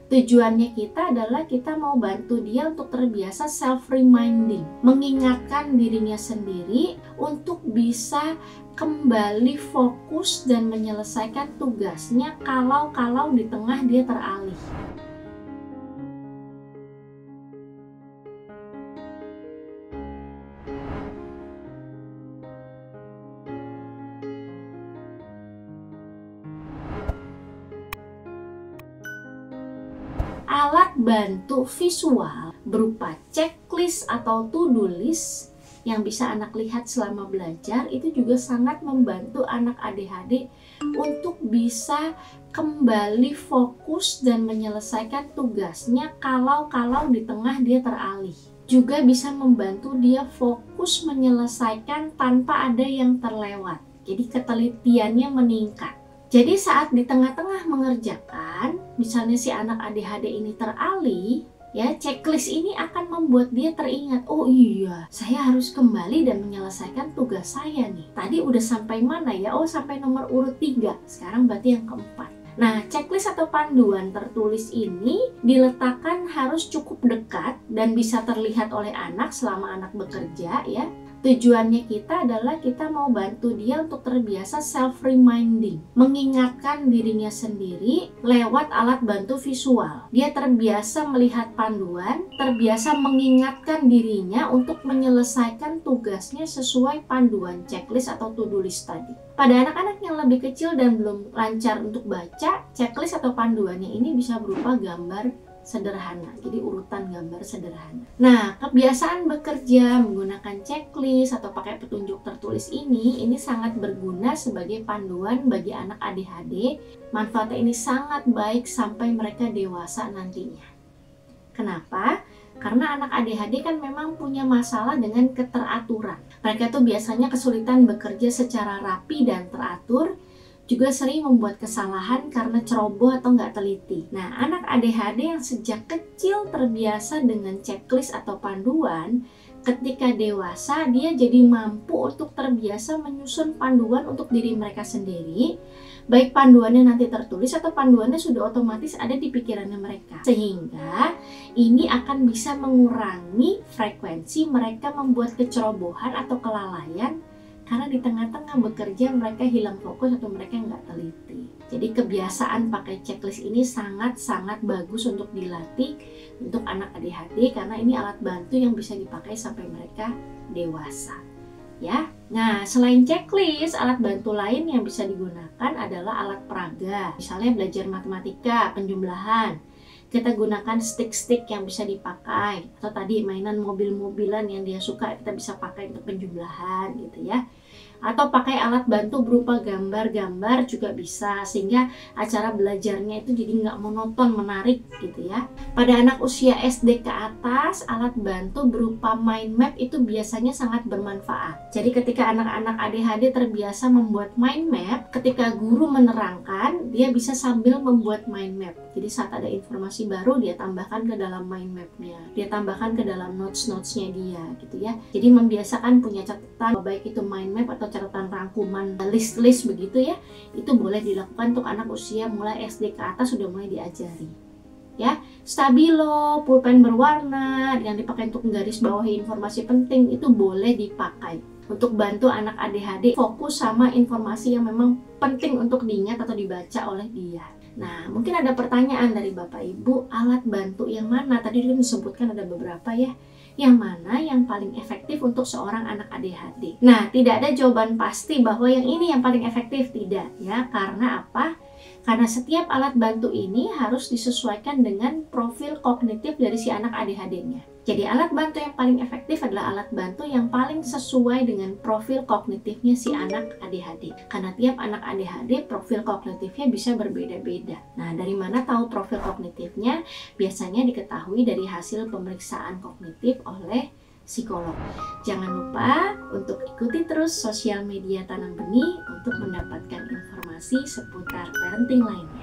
Tujuannya kita adalah kita mau bantu dia untuk terbiasa self-reminding, mengingatkan dirinya sendiri untuk bisa kembali fokus dan menyelesaikan tugasnya kalau di tengah dia teralih. Alat bantu visual berupa checklist atau to-do list yang bisa anak lihat selama belajar itu juga sangat membantu anak ADHD untuk bisa kembali fokus dan menyelesaikan tugasnya kalau di tengah dia teralih. Juga bisa membantu dia fokus menyelesaikan tanpa ada yang terlewat. Jadi ketelitiannya meningkat. Jadi saat di tengah-tengah mengerjakan, misalnya si anak ADHD ini teralih, ya checklist ini akan membuat dia teringat, oh iya, saya harus kembali dan menyelesaikan tugas saya nih. Tadi udah sampai mana ya? Oh, sampai nomor urut 3, sekarang berarti yang keempat. Nah, checklist atau panduan tertulis ini diletakkan harus cukup dekat dan bisa terlihat oleh anak selama anak bekerja ya. Tujuannya kita adalah kita mau bantu dia untuk terbiasa self-reminding, mengingatkan dirinya sendiri lewat alat bantu visual. Dia terbiasa melihat panduan, terbiasa mengingatkan dirinya untuk menyelesaikan tugasnya sesuai panduan checklist atau to-do list tadi. Pada anak-anak yang lebih kecil dan belum lancar untuk baca, checklist atau panduannya ini bisa berupa gambar sederhana, jadi urutan gambar sederhana. Nah, kebiasaan bekerja menggunakan checklist atau pakai petunjuk tertulis ini sangat berguna sebagai panduan bagi anak ADHD. Manfaatnya ini sangat baik sampai mereka dewasa nantinya. Kenapa? Karena anak ADHD kan memang punya masalah dengan keteraturan. Mereka tuh biasanya kesulitan bekerja secara rapi dan teratur, juga sering membuat kesalahan karena ceroboh atau nggak teliti. Nah, anak ADHD yang sejak kecil terbiasa dengan checklist atau panduan, ketika dewasa dia jadi mampu untuk terbiasa menyusun panduan untuk diri mereka sendiri, baik panduannya nanti tertulis atau panduannya sudah otomatis ada di pikirannya mereka. Sehingga ini akan bisa mengurangi frekuensi mereka membuat kecerobohan atau kelalaian karena di tengah-tengah bekerja mereka hilang fokus atau mereka nggak teliti. Jadi kebiasaan pakai checklist ini sangat-sangat bagus untuk dilatih untuk anak ADHD karena ini alat bantu yang bisa dipakai sampai mereka dewasa. Ya, nah selain checklist, alat bantu lain yang bisa digunakan adalah alat peraga. Misalnya belajar matematika, penjumlahan. Kita gunakan stick-stick yang bisa dipakai, atau tadi mainan mobil-mobilan yang dia suka kita bisa pakai untuk penjumlahan gitu ya. Atau pakai alat bantu berupa gambar-gambar juga bisa, sehingga acara belajarnya itu jadi nggak monoton, menarik gitu ya. Pada anak usia SD ke atas, alat bantu berupa mind map itu biasanya sangat bermanfaat. Jadi ketika anak-anak ADHD terbiasa membuat mind map, ketika guru menerangkan, dia bisa sambil membuat mind map. Jadi saat ada informasi baru, dia tambahkan ke dalam mind map-nya, dia tambahkan ke dalam notes-notes-nya dia gitu ya. Jadi membiasakan punya catatan, baik itu mind map atau catatan rangkuman list-list begitu ya, itu boleh dilakukan untuk anak usia mulai SD ke atas, sudah mulai diajari ya. Stabilo, pulpen berwarna yang dipakai untuk menggaris bawahi informasi penting itu boleh dipakai untuk bantu anak ADHD fokus sama informasi yang memang penting untuk diingat atau dibaca oleh dia. Nah, mungkin ada pertanyaan dari Bapak Ibu, alat bantu yang mana? Tadi disebutkan ada beberapa ya. Yang mana yang paling efektif untuk seorang anak ADHD? Nah, tidak ada jawaban pasti bahwa yang ini yang paling efektif, tidak ya. Karena apa? Karena setiap alat bantu ini harus disesuaikan dengan profil kognitif dari si anak ADHD-nya. Jadi alat bantu yang paling efektif adalah alat bantu yang paling sesuai dengan profil kognitifnya si anak ADHD. Karena tiap anak ADHD profil kognitifnya bisa berbeda-beda. Nah, dari mana tahu profil kognitifnya? Biasanya diketahui dari hasil pemeriksaan kognitif oleh psikolog. Jangan lupa untuk ikuti terus sosial media Tanam Benih untuk mendapatkan informasi seputar parenting lainnya.